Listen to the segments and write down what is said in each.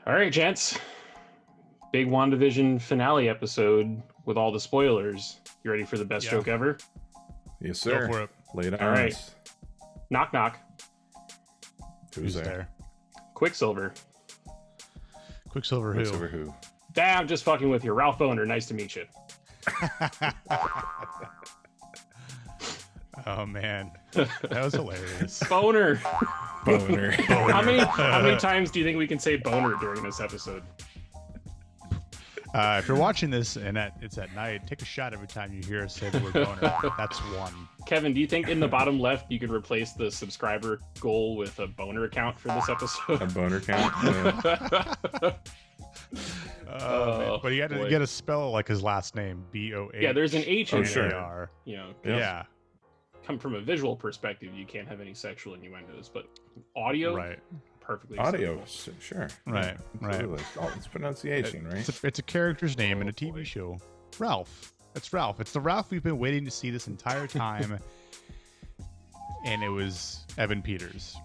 All right, gents. Big WandaVision finale episode with all the spoilers. You ready for the best joke ever? Yes, sir. Go for it. Lay it on All right. us. Knock, knock. Who's there? Quicksilver. Quicksilver who? Quicksilver who? Damn, just fucking with you. Ralph Boner, nice to meet you. Oh man, that was hilarious. Boner. Boner. How many times do you think we can say boner during this episode? If you're watching this and it's at night, take a shot every time you hear us say the word boner. That's one. Kevin, do you think in the bottom left you could replace the subscriber goal with a boner account for this episode? A boner count? Yeah. But you got to spell like his last name, B-O-H. Yeah, there's an H in sure. there. You know, Yeah. come from a visual perspective, you can't have any sexual innuendos, but audio, Right. perfectly Audio, acceptable. sure. Right. Absolutely. Oh, it's pronunciation, right? It's a character's name in a TV show. Ralph. It's Ralph. It's the Ralph we've been waiting to see this entire time. And it was Evan Peters.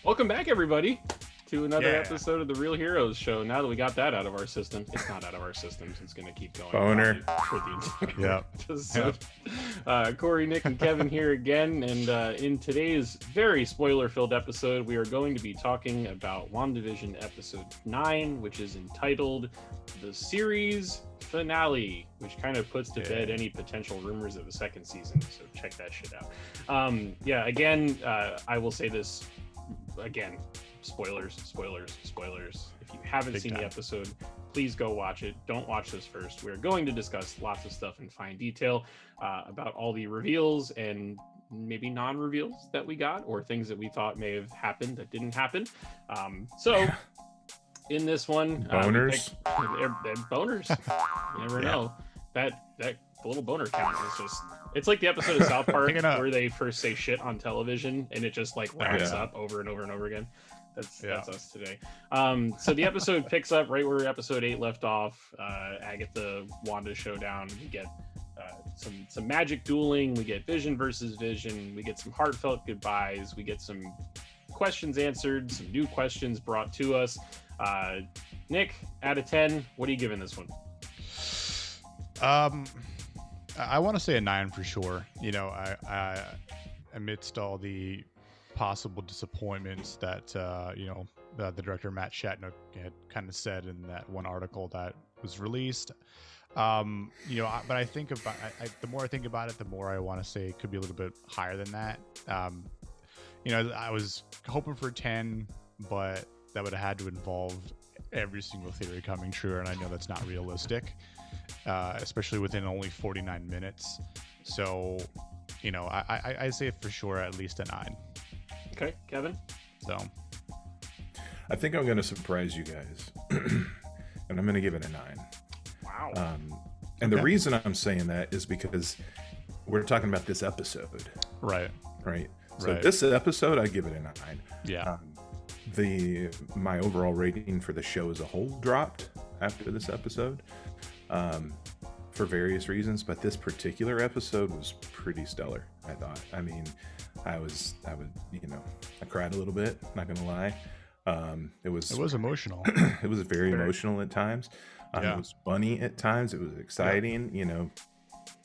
Welcome back, everybody, to another Yeah. episode of the Real Heroes Show. Now that we got that out of our system, it's not out of our systems. It's going to keep going. Boner. For the entire Yeah. episode. Corey, Nick, and Kevin here again. And in today's very spoiler-filled episode, we are going to be talking about WandaVision Episode 9, which is entitled The Series Finale, which kind of puts to bed any potential rumors of a second season. So check that shit out. Again, I will say this again. Spoilers. If you haven't seen the episode, please go watch it. Don't watch this first. We're going to discuss lots of stuff in fine detail about all the reveals and maybe non-reveals that we got, or things that we thought may have happened that didn't happen. In this one, Boners. they're boners. You never know. That little boner count is it's like the episode of South Park where they first say shit on television and it just like ramps up over and over and over again. That's us today. So the episode picks up right where episode 8 left off. Agatha Wanda showdown. We get some magic dueling. We get Vision versus Vision. We get some heartfelt goodbyes. We get some questions answered. Some new questions brought to us. Nick, out of 10, what are you giving this one? I want to say a 9 for sure. You know, I amidst all the possible disappointments that the director Matt Shatner had kind of said in that one article that was released. But I think about the more I think about it, the more I want to say it could be a little bit higher than that. I was hoping for 10, but that would have had to involve every single theory coming true, and I know that's not realistic, especially within only 49 minutes. So, I say for sure at least a 9. Okay, Kevin? So, I think I'm going to surprise you guys, and I'm going to give it a 9. Wow. And the reason I'm saying that is because we're talking about this episode. Right. So this episode, I give it a 9. Yeah. My overall rating for the show as a whole dropped after this episode, for various reasons, but this particular episode was pretty stellar, I thought. I mean, I cried a little bit, not gonna lie. It was emotional. It was very emotional at times. It was funny at times. It was exciting.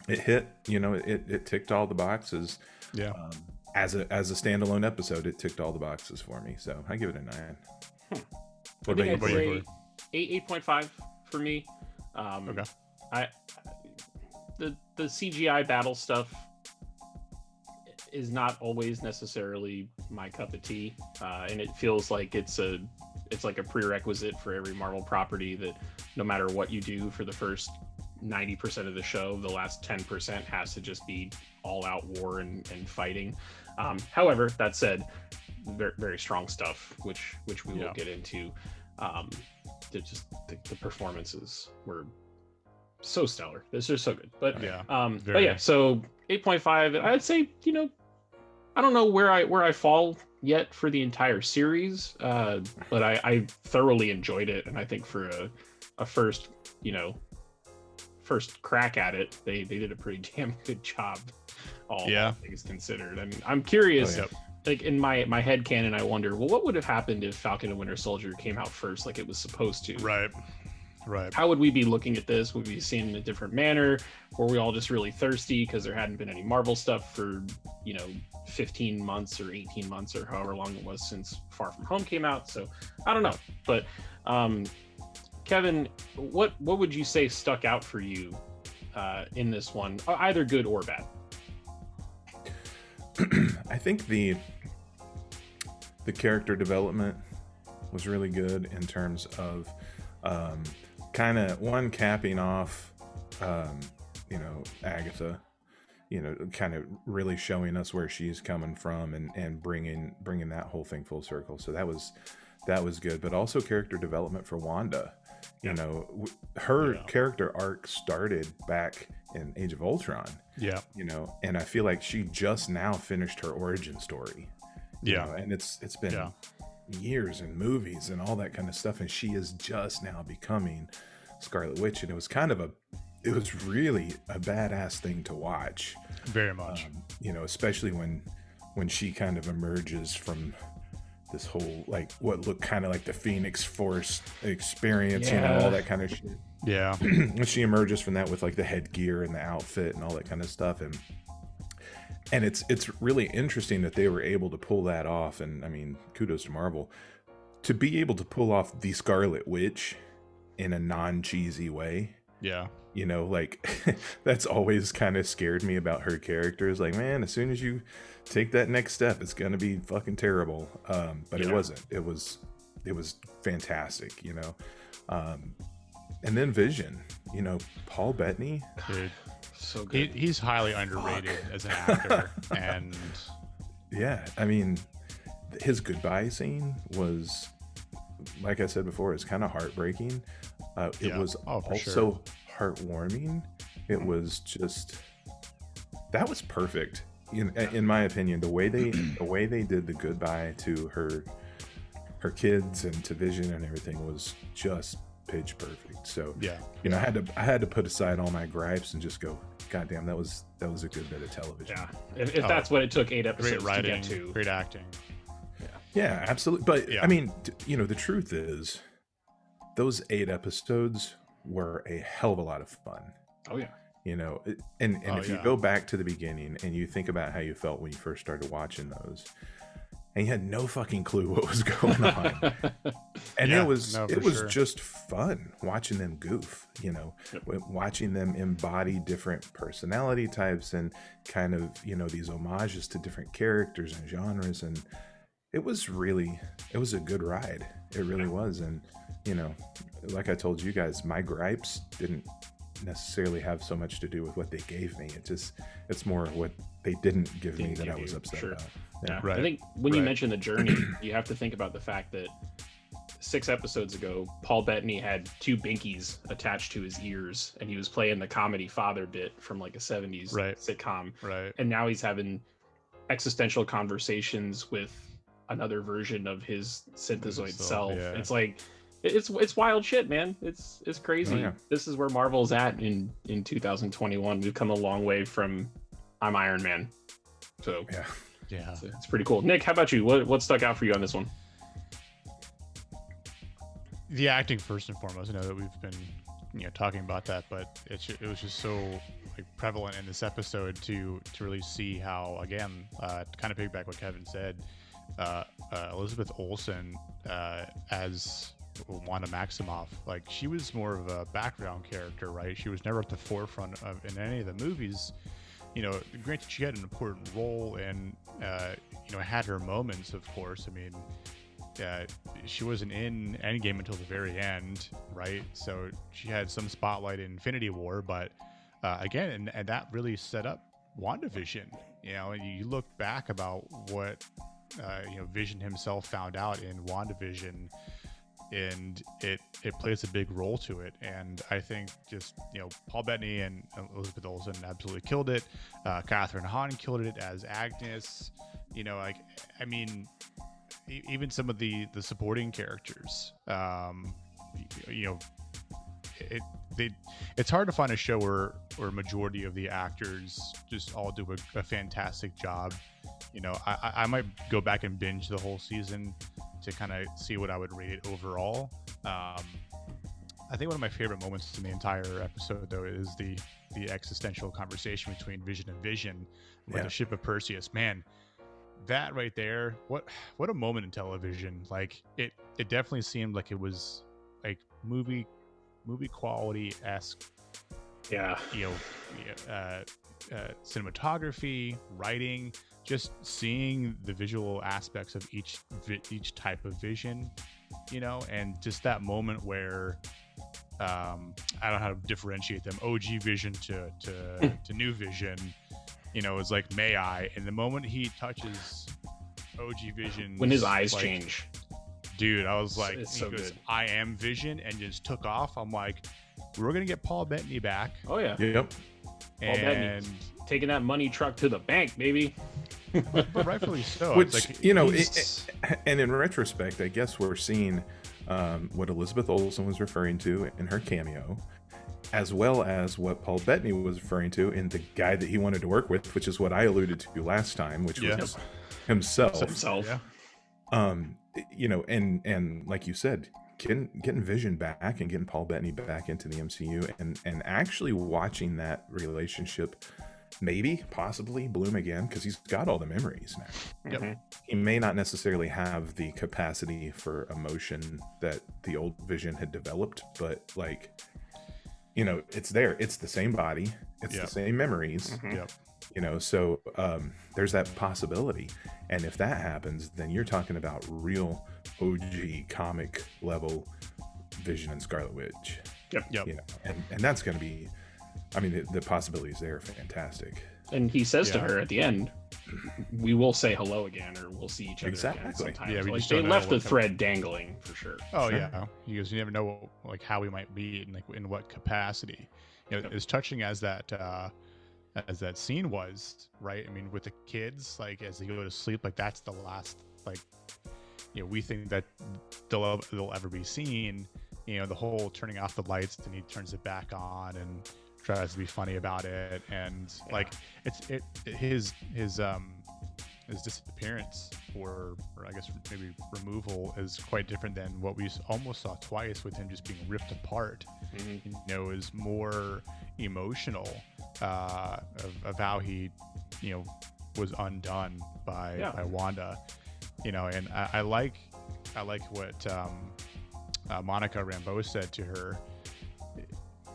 It hit. It ticked all the boxes. Yeah. As a standalone episode, it ticked all the boxes for me. So I give it a 9. What about you? 8.5 for me. Okay. The CGI battle stuff is not always necessarily my cup of tea, and it feels like it's like a prerequisite for every Marvel property that no matter what you do for the first 90% of the show, the last 10% has to just be all-out war and fighting. However, that said, very, very strong stuff, which we will get into. The performances were so stellar. This is so good. But so 8.5. I'd say, I don't know where I fall yet for the entire series, but I thoroughly enjoyed it, and I think for a first crack at it, they did a pretty damn good job. All things considered. I mean, I'm curious like in my head canon, I wonder, well, what would have happened if Falcon and Winter Soldier came out first, like it was supposed to? Right. How would we be looking at this? Would we be seeing it in a different manner? Were we all just really thirsty because there hadn't been any Marvel stuff for 15 months or 18 months or however long it was since Far From Home came out? So I don't know, but Kevin, what would you say stuck out for you in this one, either good or bad? I think the character development was really good in terms of kind of capping off Agatha, kind of really showing us where she's coming from and bringing that whole thing full circle. So that was good, but also character development for Wanda. Her character arc started back in Age of Ultron. Yeah. And I feel like she just now finished her origin story. And it's been years and movies and all that kind of stuff, and she is just now becoming Scarlet Witch, and it was really a badass thing to watch. Very much. Especially when she kind of emerges from this whole, like, what looked kind of like the Phoenix Force experience, all that kind of shit. Yeah. When she emerges from that with like the headgear and the outfit and all that kind of stuff, and it's really interesting that they were able to pull that off. And I mean, kudos to Marvel to be able to pull off the Scarlet Witch in a non-cheesy way. Yeah. That's always kind of scared me about her character. Is like, man, as soon as you take that next step, it's gonna be fucking terrible. But it wasn't. It was fantastic. And then Vision. Paul Bettany. Dude. So good. He's highly underrated as an actor. And yeah, I mean, his goodbye scene was, like I said before, it's kind of heartbreaking. It was also heartwarming. It was just, that was perfect in my opinion. The way they did the goodbye to her kids and to Vision and everything was just pitch perfect. So I had to put aside all my gripes and just go, God damn, that was a good bit of television. If that's what it took 8 episodes great writing, to get to. Great acting. Yeah, absolutely. But I mean, the truth is, those 8 episodes were a hell of a lot of fun. Oh yeah. And if you go back to the beginning and you think about how you felt when you first started watching those, and you had no fucking clue what was going on, and it was just fun watching them goof. Watching them embody different personality types and kind of these homages to different characters and genres, and it was a good ride. It really was. And like I told you guys, my gripes didn't necessarily have so much to do with what they gave me. It's more what they didn't give me that I was upset about. Yeah, right. I think when you mention the journey, you have to think about the fact that 6 episodes ago, Paul Bettany had 2 binkies attached to his ears, and he was playing the comedy father bit from like a 70s sitcom. Right. And now he's having existential conversations with another version of his synthezoid self. Yeah. It's like, it's wild shit, man. It's crazy. Oh, yeah. This is where Marvel's at in 2021. We've come a long way from I'm Iron Man. So yeah, it's pretty cool. Nick, how about you? What stuck out for you on this one? The acting first and foremost. I know that we've been talking about that, but it was just so prevalent in this episode to really see how, again, to kind of piggyback what Kevin said, Elizabeth Olsen as Wanda Maximoff, she was more of a background character, right? She was never at the forefront of in any of the movies. Granted, she had an important role and had her moments, of course. I mean, she wasn't in Endgame until the very end, right? So she had some spotlight in Infinity War, but again, and that really set up WandaVision. And you look back about what Vision himself found out in WandaVision, and it plays a big role to it. And I think just Paul Bettany and Elizabeth Olsen absolutely killed it. Catherine Hahn killed it as Agnes. I mean, even some of the supporting characters. It's hard to find a show where a majority of the actors just all do a fantastic job You know, I might go back and binge the whole season to kind of see what I would rate it overall. I think one of my favorite moments in the entire episode, though, is the existential conversation between Vision and Vision with the ship of Perseus. Man, that right there, what a moment in television. Like it definitely seemed like it was like movie quality-esque. Yeah. You know, cinematography, writing, just seeing the visual aspects of each type of vision, you know, and just that moment where I don't know how to differentiate them. OG Vision to new Vision, you know, is like, may I? And the moment he touches OG Vision, when his eyes change, dude, I was like, it's he so goes, good. I am Vision, and just took off. I'm like, we're gonna get Paul Bettany back. Oh yeah. Yep. And taking that money truck to the bank, baby. but rightfully so. Which, It's like, you know, and in retrospect, I guess we're seeing what Elizabeth Olsen was referring to in her cameo, as well as what Paul Bettany was referring to in the guy that he wanted to work with, which is what I alluded to last time, which was himself. Yeah. You know, and like you said, getting Vision back and getting Paul Bettany back into the MCU, and actually watching that relationship possibly bloom again, because he's got all the memories now. Yep. He may not necessarily have the capacity for emotion that the old Vision had developed, but like, you know, it's there. It's the same body. It's the same memories. Yep. You know, so there's that possibility. And if that happens, then you're talking about real OG comic level Vision and Scarlet Witch. Yep. You know, and that's going to be, I mean, the possibilities there are fantastic. And he says to her at the end, we will say hello again, or we'll see each other again Exactly. sometime. Yeah, we like just they don't know left the what thread dangling for sure. Oh Sure. yeah. He goes, you never know like how we might be and like in what capacity. You know, as touching as that scene was, right? I mean, with the kids, like as they go to sleep, like that's the last, like, you know, we think that they'll ever be seen. You know, the whole turning off the lights, then he turns it back on and tries to be funny about it, and like his disappearance or I guess maybe removal is quite different than what we almost saw twice with him just being ripped apart. You know, is more emotional of how he, you know, was undone by Wanda. You know, and I like what Monica Rambeau said to her.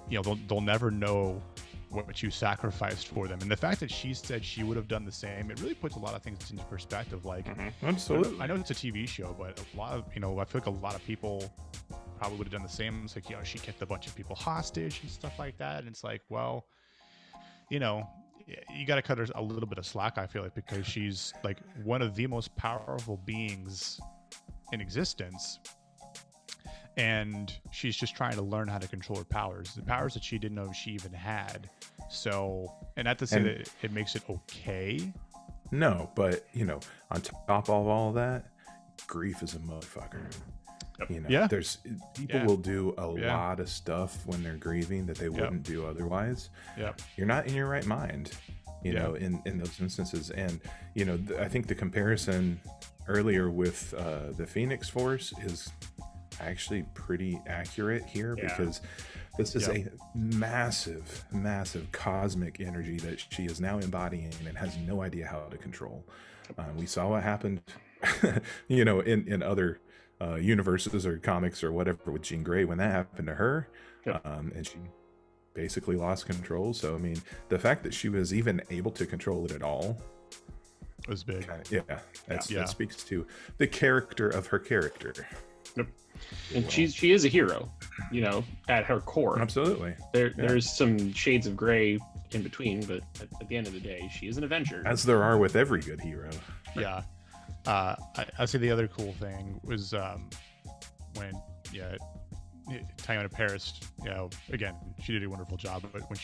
You know, they'll never know what you sacrificed for them, and the fact that she said she would have done the same, it really puts a lot of things into perspective. Like, Absolutely. I know it's a TV show, but a lot of, you know, I feel like a lot of people probably would have done the same. It's like, you know, she kept a bunch of people hostage and stuff like that, and it's like, well, you know, you got to cut her a little bit of slack, I feel like, because she's like one of the most powerful beings in existence. And she's just trying to learn how to control her powers, the powers that she didn't know she even had. So, and not to say that it makes it okay. No, but, you know, on top of all that, grief is a motherfucker. You know, there's people will do a lot of stuff when they're grieving that they wouldn't do otherwise. You're not in your right mind, you know, in those instances. And, you know, I think the comparison earlier with the Phoenix Force is actually pretty accurate here, because this is a massive cosmic energy that she is now embodying and has no idea how to control. We saw what happened you know, in other universes or comics or whatever with Jean Grey when that happened to her. And she basically lost control. So I mean, the fact that she was even able to control it at all was big. That speaks to the character of her character. And she is a hero, you know, at her core. Absolutely. There's some shades of gray in between, but at the end of the day, she is an Avenger. As there are with every good hero. I say the other cool thing was when Teyonah Parris, you know, again, she did a wonderful job, but when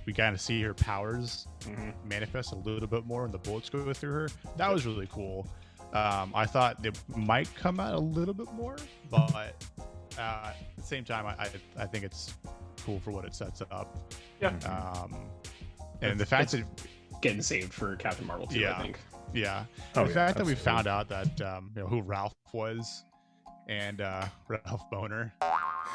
we kind of see her powers manifest a little bit more and the bullets go through her, that was really cool. I thought it might come out a little bit more, but at the same time, I think it's cool for what it sets up. And the fact that getting saved for Captain Marvel too. Yeah. I think. Yeah. Oh, the yeah, fact that we absolutely. found out that who Ralph was, and Ralph Boner,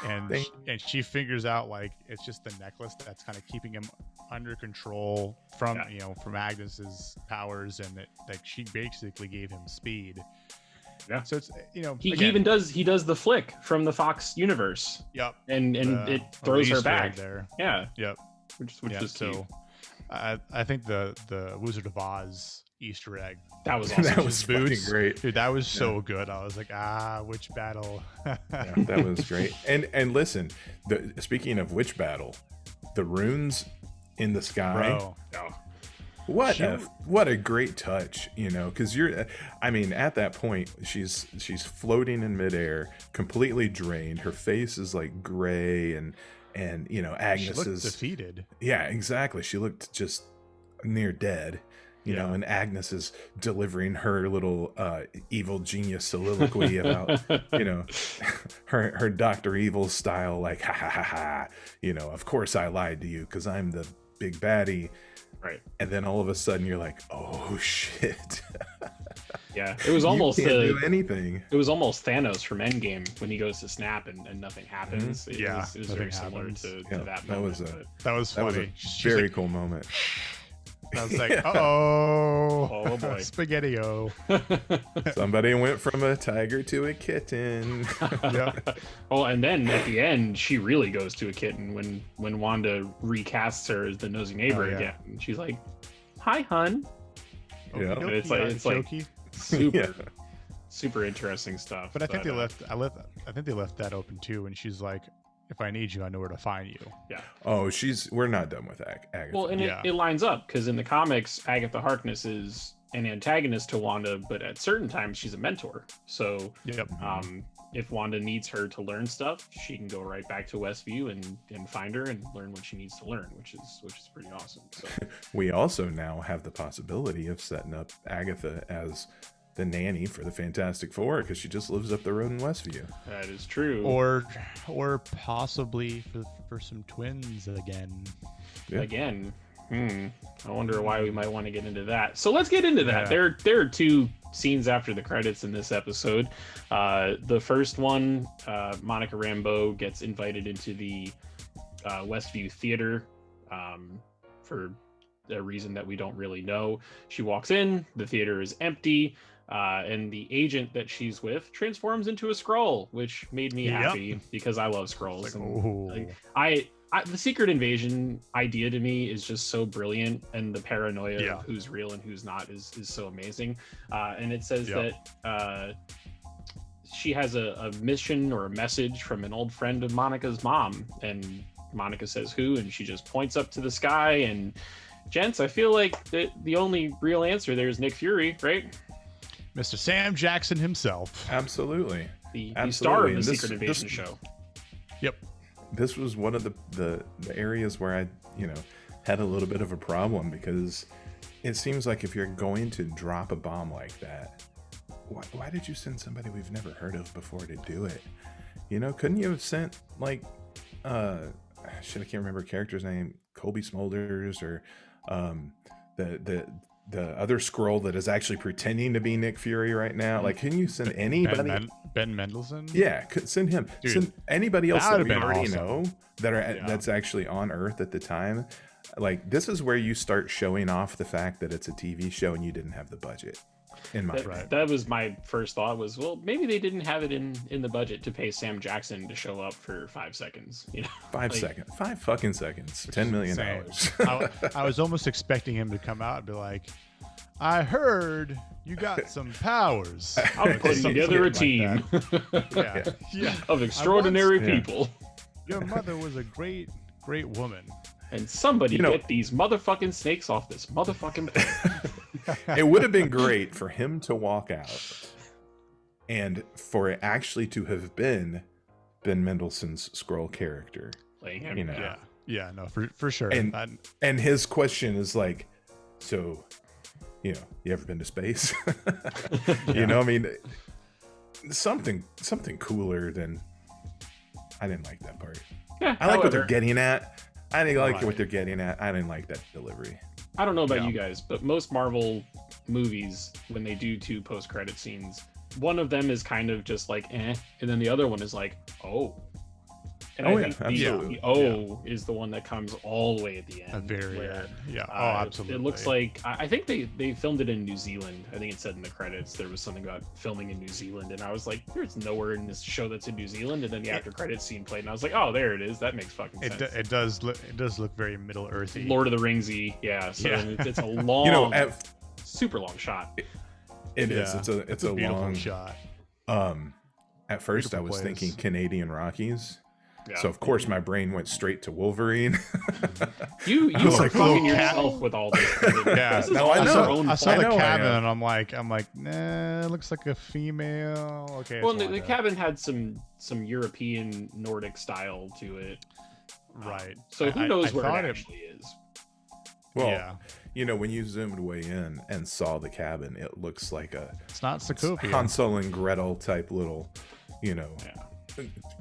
and Thank- she figures out like it's just the necklace that's kind of keeping him under control from from Agnes's powers, and that she basically gave him speed. Yeah. So it's He again, even does the flick from the Fox universe. Yep. And The- it throws her Easter egg back. there. Yeah. Yep. Which Yeah, is cute. so I think the Wizard of Oz Easter egg, That was awesome. That was fucking great. dude, that was so good. I was like, which battle? Yeah, that was great. And listen, speaking of which battle, the runes in the sky. Bro. Oh. What a great touch, because I mean, at that point she's floating in midair, completely drained. Her face is like gray, and Agnes She looked is defeated. Yeah, exactly. She looked just near dead, Yeah. and Agnes is delivering her little evil genius soliloquy about, her Dr. Evil style, like, ha ha ha ha, of course I lied to you because I'm the big baddie. Right. And then all of a sudden you're like, oh shit. Yeah. It was almost you can't do anything. It was almost Thanos from Endgame when he goes to snap and nothing happens. It Yeah, was nothing very similar happens. to Yeah, that that moment. was a- but- That was That was funny. a She's very like, cool moment. I was like, Yeah. Oh, boy. Spaghetti-O. Somebody went from a tiger to a kitten. Yep. Oh, and then at the end, she really goes to a kitten when Wanda recasts her as the nosy neighbor Oh, yeah. again. And she's like, "Hi, hun." Yeah. Okey-dokey, It's like jokey. super, Yeah. super interesting stuff. But I think they left that open too. And she's like, if I need you, I know where to find you. Oh, we're not done with Agatha. Well, and Yeah. it lines up because in the comics, Agatha Harkness is an antagonist to Wanda, but at certain times she's a mentor. So Yep. if Wanda needs her to learn stuff, she can go right back to Westview and find her and learn what she needs to learn, which is pretty awesome. So We also now have the possibility of setting up Agatha as the nanny for the Fantastic Four because she just lives up the road in Westview. that is true. Or possibly for some twins again. Yeah. Again, I wonder why we might want to get into that. So let's get into that. Yeah. There are two scenes after the credits in this episode. The first one, Monica Rambeau gets invited into the Westview Theater for a reason that we don't really know. She walks in, the theater is empty, and the agent that she's with transforms into a Skrull, which made me Yep. happy because I love Skrulls. Like, And, oh. like, the Secret Invasion idea to me is just so brilliant, and the paranoia Yeah. of who's real and who's not is so amazing. And it says Yep. that she has a mission or a message from an old friend of Monica's mom, and Monica says who, and she just points up to the sky. And gents, I feel like the only real answer there is Nick Fury, right? Mr. Sam Jackson himself. Absolutely. The Absolutely. star of the And Secret Invasion show. Yep. This was one of the areas where I, had a little bit of a problem because it seems like if you're going to drop a bomb like that, why did you send somebody we've never heard of before to do it? Couldn't you have sent like, I can't remember a character's name, Colby Smulders, or the other Skrull that is actually pretending to be Nick Fury right now. Like, can you send anybody? Ben Mendelsohn? Yeah, send him. Dude, send anybody else that that would've we been already awesome. know that are Yeah. that's actually on Earth at the time. Like, this is where you start showing off the fact that it's a TV show and you didn't have the budget. In my opinion. That was my first thought was, well, maybe they didn't have it in the budget to pay Sam Jackson to show up for 5 seconds. 5 seconds, 5 fucking seconds, $10 million. I was almost expecting him to come out and be like, I heard you got some powers. I'm putting Something together a like team that. Yeah. of extraordinary Yeah. people. Your mother was a great woman. And somebody get these motherfucking snakes off this motherfucking plane. It would have been great for him to walk out and for it actually to have been Ben Mendelsohn's Skrull character. Playing him. Yeah, no, for sure. And his question is like, so, you ever been to space? I mean, something cooler than. I didn't like that part. Yeah, I like what they're however, getting at. I didn't like Right. what they're getting at. I didn't like that delivery. I don't know about Yeah. you guys, but most Marvel movies, when they do 2 post-credit scenes, one of them is kind of just like and then the other one is like, oh. And Oh, I yeah, think absolutely. the O is the one that comes all the way at the end. At very where, end. Yeah. Absolutely. It looks like I think they filmed it in New Zealand. I think it said in the credits there was something about filming in New Zealand, and I was like, "There's nowhere in this show that's in New Zealand." And then the after credits scene played, and I was like, "Oh, there it is. That makes fucking sense." It does look very Middle Earthy. Lord of the Ringsy, yeah. So Yeah. it's a long, You know, super long shot. it is. Yeah. It's a beautiful long shot. At first, Beautiful I was place. thinking Canadian Rockies. Yeah. So of course my brain went straight to Wolverine. You I was are like, fucking oh, yourself with all this. Yeah. This is No, all I your know. own I saw I the know I cabin am. and I'm like, nah, it looks like a female. Okay. Well, it's the Wanda. cabin had some European Nordic style to it. Right. So who knows where thought it actually is? Well, Yeah. you know, when you zoomed way in and saw the cabin, it looks like a It's not Sokovia. Hansel and Gretel type little, you know, Yeah.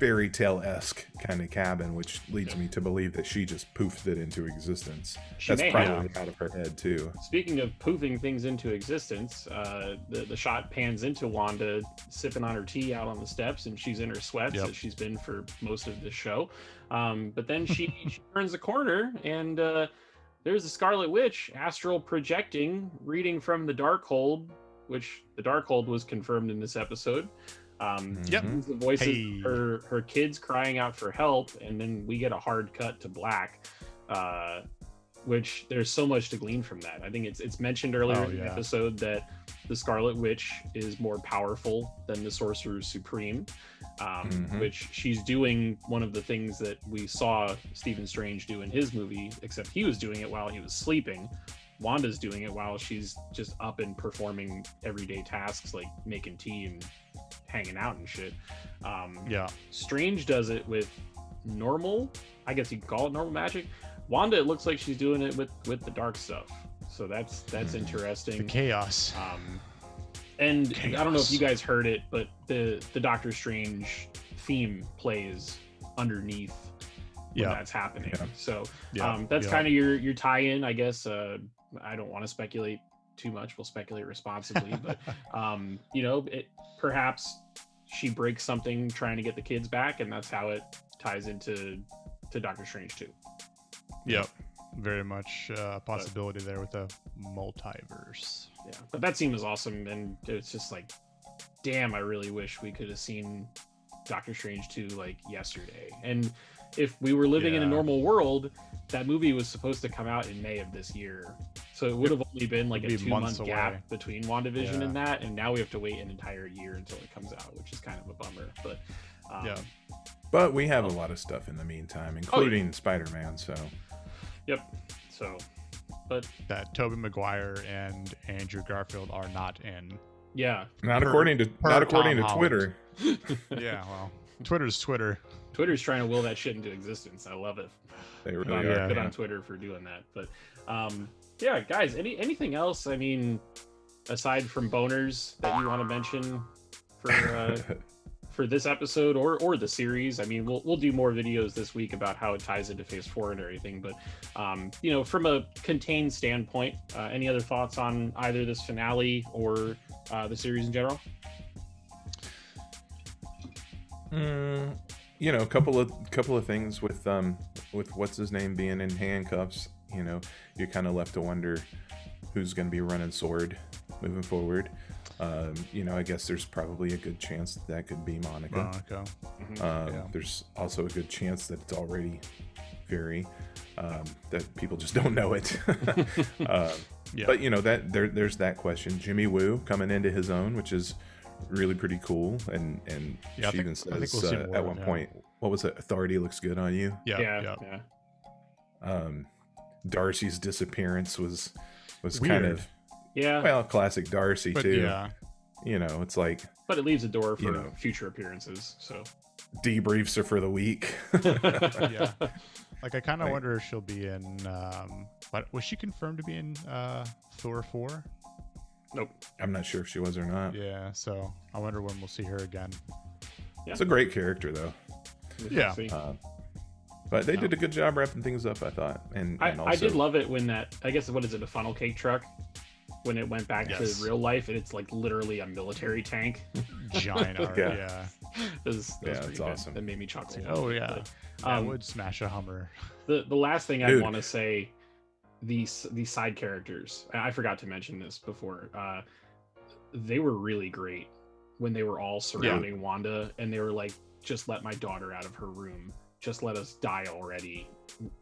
fairy tale-esque kind of cabin, which leads me to believe that she just poofed it into existence. She That's may probably out of her head too. Speaking of poofing things into existence, the shot pans into Wanda sipping on her tea out on the steps, and she's in her sweats Yep. as she's been for most of the show. But then she turns the corner, and there's the Scarlet Witch astral projecting, reading from the Darkhold, which the Darkhold was confirmed in this episode. Yep. Mhm. The voices Hey. of her kids crying out for help, and then we get a hard cut to black, which there's so much to glean from that. I think it's mentioned earlier in the yeah. episode that the Scarlet Witch is more powerful than the Sorcerer Supreme, which she's doing one of the things that we saw Stephen Strange do in his movie, except he was doing it while he was sleeping. Wanda's doing it while she's just up and performing everyday tasks like making tea and hanging out and shit. Yeah. Strange does it with normal, I guess you can call it normal magic. Wanda, it looks like she's doing it with the dark stuff. So that's The interesting. chaos. And Chaos. I don't know if you guys heard it, but the Doctor Strange theme plays underneath when Yeah. that's happening. Yeah. So Yeah. that's Yeah. kind of your tie-in, I guess. I don't want to speculate too much. We'll speculate responsibly, but you know, perhaps she breaks something trying to get the kids back, and that's how it ties into Doctor Strange too. Yep. Very much a possibility there with the multiverse. Yeah, but that scene was awesome, and it's just like, damn, I really wish we could have seen Doctor Strange 2 like yesterday. And if we were living in a Yeah. normal world, that movie was supposed to come out in May of this year. So it would have only been like a It'd be 2-month months gap away. between WandaVision Yeah. and that, and now we have to wait an entire year until it comes out, which is kind of a bummer. But Yeah. But we have a lot of stuff in the meantime, including Spider-Man. So Yep. So, but That Tobey Maguire and Andrew Garfield are not in. yeah, not Per- according to per not according Tom to Holland. Twitter. Yeah, well, Twitter's Twitter. Twitter's trying to will that shit into existence. I love it. They Good really on, are. good yeah. on Twitter for doing that. But yeah, guys, anything else? I mean, aside from boners that you want to mention for this episode or the series? I mean, we'll do more videos this week about how it ties into Phase 4 and everything. But you know, from a contained standpoint, any other thoughts on either this finale or the series in general? You know, a couple of things with what's his name being in handcuffs. You know, you're kind of left to wonder who's going to be running Sword moving forward. You know, I guess there's probably a good chance that could be Monica. Monica. Yeah. There's also a good chance that it's already Fury. That people just don't know it. Yeah. But you know that there's that question. Jimmy Woo coming into his own, which is really pretty cool. And Yeah, I she think- even I says think we'll see more, at one yeah. point, what was it? Authority looks good on you. Yeah. Darcy's disappearance was Weird. kind of well classic Darcy But too. yeah. You know, it's like but it leaves a door for You know. future appearances. So debriefs are for the week. Yeah. Like I kind of Like- wonder if she'll be in. What was she confirmed to be in? Thor 4. Nope. I'm not sure if she was or not. Yeah. So I wonder when we'll see her again. Yeah. It's a great character though. Yeah. See. But they did a good job wrapping things up, I thought. And also, I did love it when that, I guess, what is it, a funnel cake truck? When it went back to real life, and it's like literally a military tank. Giant art, yeah. That's it's awesome. That made me chuckle. Oh yeah, But, I would smash a Hummer. The last thing I want to say, these side characters. I forgot to mention this before. They were really great when they were all surrounding Wanda, and they were like, "Just let my daughter out of her room. Just let us die already."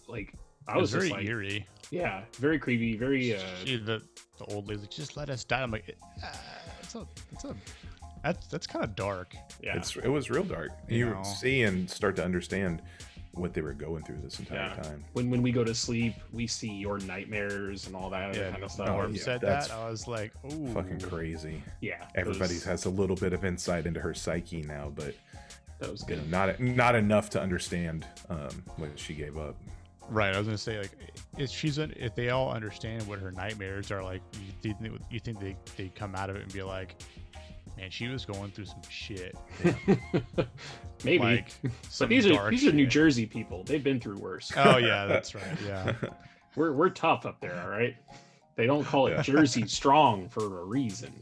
Like, I was very just like, eerie. Yeah, very creepy. Very. The old lady's like, "Just let us die." I'm like, that's kind of dark. Yeah, it was real dark. You see and start to understand what they were going through this entire time. When we go to sleep, we see your nightmares and all that kind of stuff. Norm said that. I was like, "Ooh, fucking crazy." Yeah, everybody has a little bit of insight into her psyche now, but that was good. Not enough to understand what she gave up. Right, I was gonna say, like, if they all understand what her nightmares are like, you think they come out of it and be like, man, she was going through some shit. Maybe, like, but these are New Jersey people. They've been through worse. Oh yeah, that's right. Yeah, we're tough up there. All right, they don't call it Jersey strong for a reason.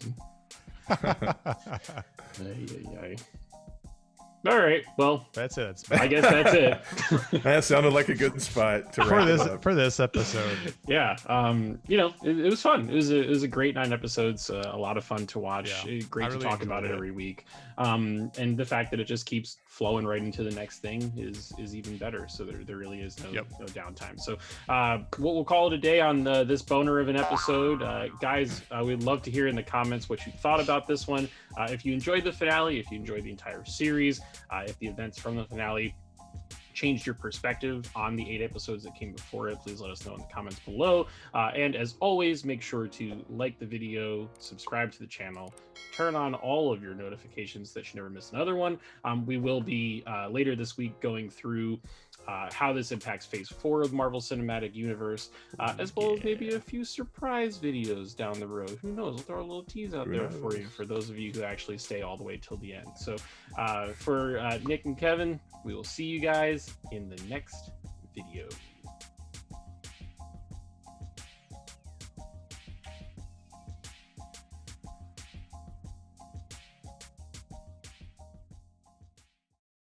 All right, well, that's it. I guess that's it. That sounded like a good spot to wrap for this episode. Yeah, it was fun. It was a great 9 episodes. A lot of fun to watch. Yeah, great to talk about it every week. And the fact that it just keeps flowing right into the next thing is even better. So there really is no downtime. So we'll call it a day on this boner of an episode, guys. We'd love to hear in the comments what you thought about this one. If you enjoyed the finale, if you enjoyed the entire series, if the events from the finale changed your perspective on the 8 episodes that came before it, please let us know in the comments below. And as always, make sure to like the video, subscribe to the channel, turn on all of your notifications that you never miss another one. We will be later this week going through how this impacts phase 4 of Marvel Cinematic Universe, as well as maybe a few surprise videos down the road. Who knows? We'll throw a little tease out there for you, for those of you who actually stay all the way till the end. So for Nick and Kevin, we will see you guys in the next video.